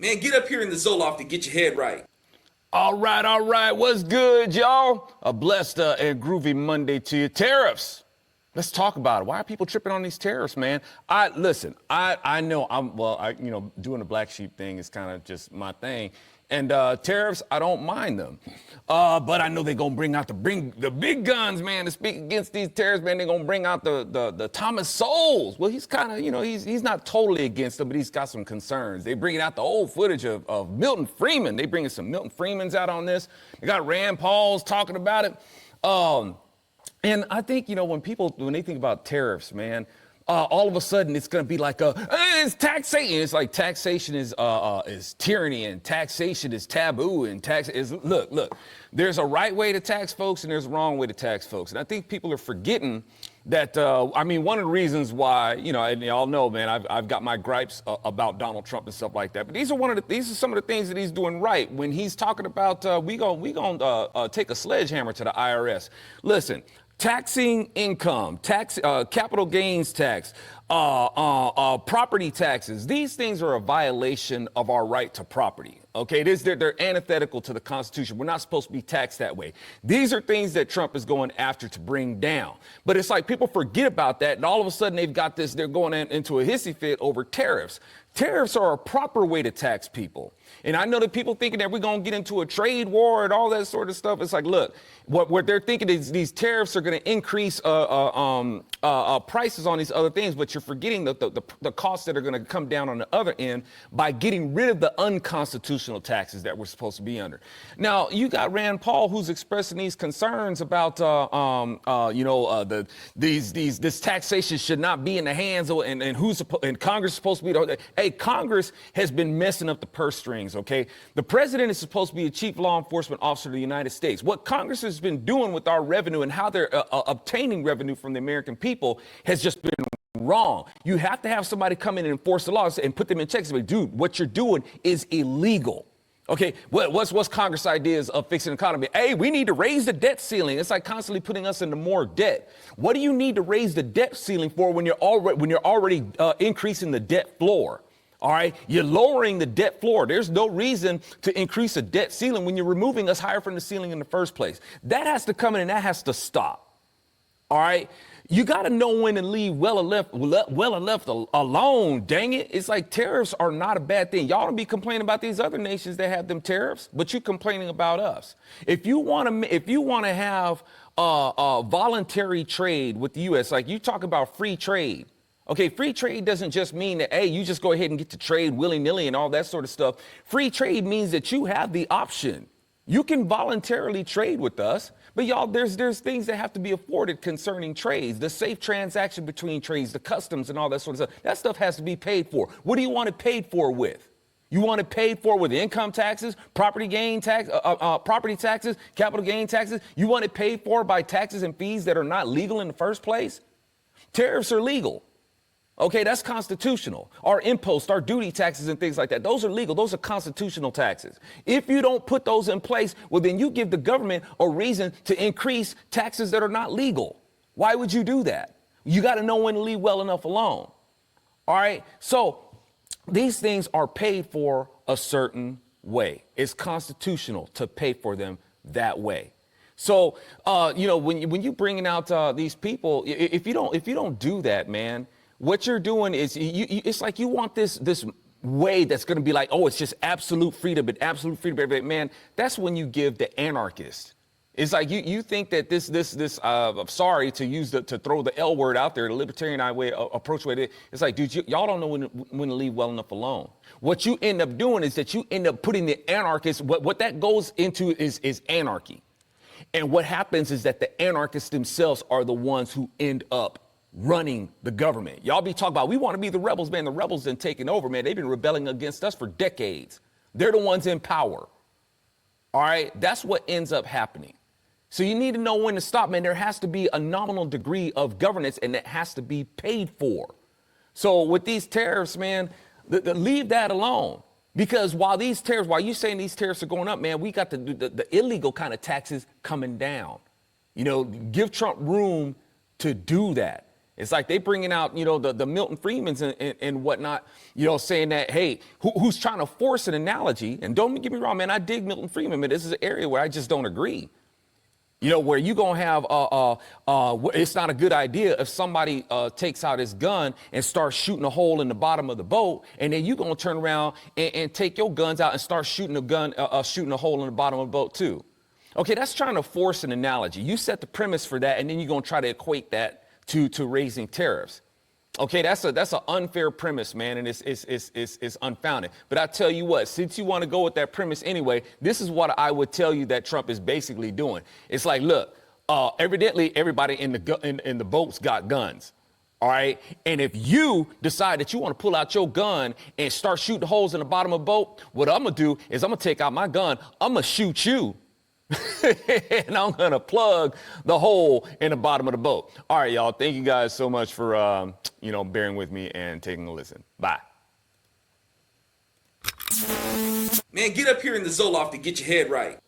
Man, get up here in the Loft to get your head right. All right. What's good, y'all? A blessed and groovy Monday to you. Tariffs. Let's talk about it. Why are people tripping on these tariffs, man? I know doing the black sheep thing is kind of just my thing. And tariffs, I don't mind them. But I know they're gonna bring the big guns, man, to speak against these tariffs, man. They're gonna bring out the Thomas Sowells. Well, he's kind of, he's not totally against them, but he's got some concerns. They bringing out the old footage of Milton Freeman. They bringing some Milton Freemans out on this. They got Rand Paul's talking about it. And I think, when they think about tariffs, man, all of a sudden it's going to be like it's taxation. It's like taxation is tyranny and taxation is taboo and look, there's a right way to tax folks and there's a wrong way to tax folks. And I think people are forgetting that, one of the reasons why, and y'all know, man, I've got my gripes about Donald Trump and stuff like that. But these are some of the things that he's doing right when he's talking about we gonna take a sledgehammer to the IRS. Listen. Taxing income, capital gains tax, property taxes. These things are a violation of our right to property. Okay, they're antithetical to the Constitution. We're not supposed to be taxed that way. These are things that Trump is going after to bring down. But it's like people forget about that, and all of a sudden they've got this. They're going into a hissy fit over tariffs. Tariffs are a proper way to tax people. And I know that people thinking that we're going to get into a trade war and all that sort of stuff. It's like, look, what they're thinking is these tariffs are going to increase prices on these other things, but you're forgetting the costs that are going to come down on the other end by getting rid of the unconstitutional taxes that we're supposed to be under. Now, you got Rand Paul who's expressing these concerns about, this taxation should not be in the hands of, and Congress is supposed to be. Hey, Congress has been messing up the purse strings. Okay, the president is supposed to be a chief law enforcement officer of the United States. What Congress has been doing with our revenue and how they're obtaining revenue from the American people has just been wrong. You have to have somebody come in and enforce the laws and put them in checks. Like, dude, what you're doing is illegal. Okay, what's Congress' ideas of fixing the economy? Hey, we need to raise the debt ceiling. It's like constantly putting us into more debt. What do you need to raise the debt ceiling for when you're already increasing the debt floor? All right, you're lowering the debt floor. There's no reason to increase a debt ceiling when you're removing us higher from the ceiling in the first place. That has to come in and that has to stop. All right, you got to know when to leave well and left alone. Dang it. It's like tariffs are not a bad thing. Y'all don't be complaining about these other nations that have them tariffs, but you're complaining about us. If you want to have voluntary trade with the U.S., like you talk about free trade. Okay, free trade doesn't just mean that, hey, you just go ahead and get to trade willy-nilly and all that sort of stuff. Free trade means that you have the option. You can voluntarily trade with us, but y'all, there's things that have to be afforded concerning trades, the safe transaction between trades, the customs and all that sort of stuff. That stuff has to be paid for. What do you want it paid for with? You want it paid for with income taxes, property gain tax, property taxes, capital gain taxes. You want it paid for by taxes and fees that are not legal in the first place? Tariffs are legal. Okay, that's constitutional. Our imposts, our duty taxes and things like that, those are legal. Those are constitutional taxes. If you don't put those in place, well, then you give the government a reason to increase taxes that are not legal. Why would you do that? You got to know when to leave well enough alone. All right, so these things are paid for a certain way. It's constitutional to pay for them that way. So, when you bringing out these people, if you don't do that, man, what you're doing is it's like you want this way that's going to be like, oh, it's just absolute freedom, but absolute freedom, man. That's when you give the anarchist. It's like you think that I'm sorry to throw the L word out there, the libertarian approach with it. It's like, dude, y'all don't know when to leave well enough alone. What you end up doing is that you end up putting the anarchist. What that goes into is anarchy. And what happens is that the anarchists themselves are the ones who end up running the government. Y'all be talking about, we want to be the rebels, man. The rebels been taking over, man. They've been rebelling against us for decades. They're the ones in power. All right. That's what ends up happening. So you need to know when to stop, man. There has to be a nominal degree of governance and it has to be paid for. So with these tariffs, man, leave that alone. Because while you're saying these tariffs are going up, man, we got the illegal kind of taxes coming down. Give Trump room to do that. It's like they bringing out, the Milton Friedmans and whatnot, saying that, hey, who's trying to force an analogy? And don't get me wrong, man, I dig Milton Friedman, but this is an area where I just don't agree. Where you going to have, it's not a good idea if somebody takes out his gun and starts shooting a hole in the bottom of the boat, and then you going to turn around and take your guns out and start shooting a hole in the bottom of the boat too. Okay, that's trying to force an analogy. You set the premise for that, and then you're going to try to equate that to raising tariffs. Okay, that's an unfair premise, man, and it's unfounded. But I tell you what, since you want to go with that premise anyway, this is what I would tell you that Trump is basically doing. It's like, look, evidently everybody in the boats got guns. All right. And if you decide that you want to pull out your gun and start shooting holes in the bottom of the boat, what I'm going to do is I'm going to take out my gun. I'm going to shoot you. And I'm going to plug the hole in the bottom of the boat. All right, y'all. Thank you guys so much for, bearing with me and taking a listen. Bye. Man, get up here in the Zoloft to get your head right.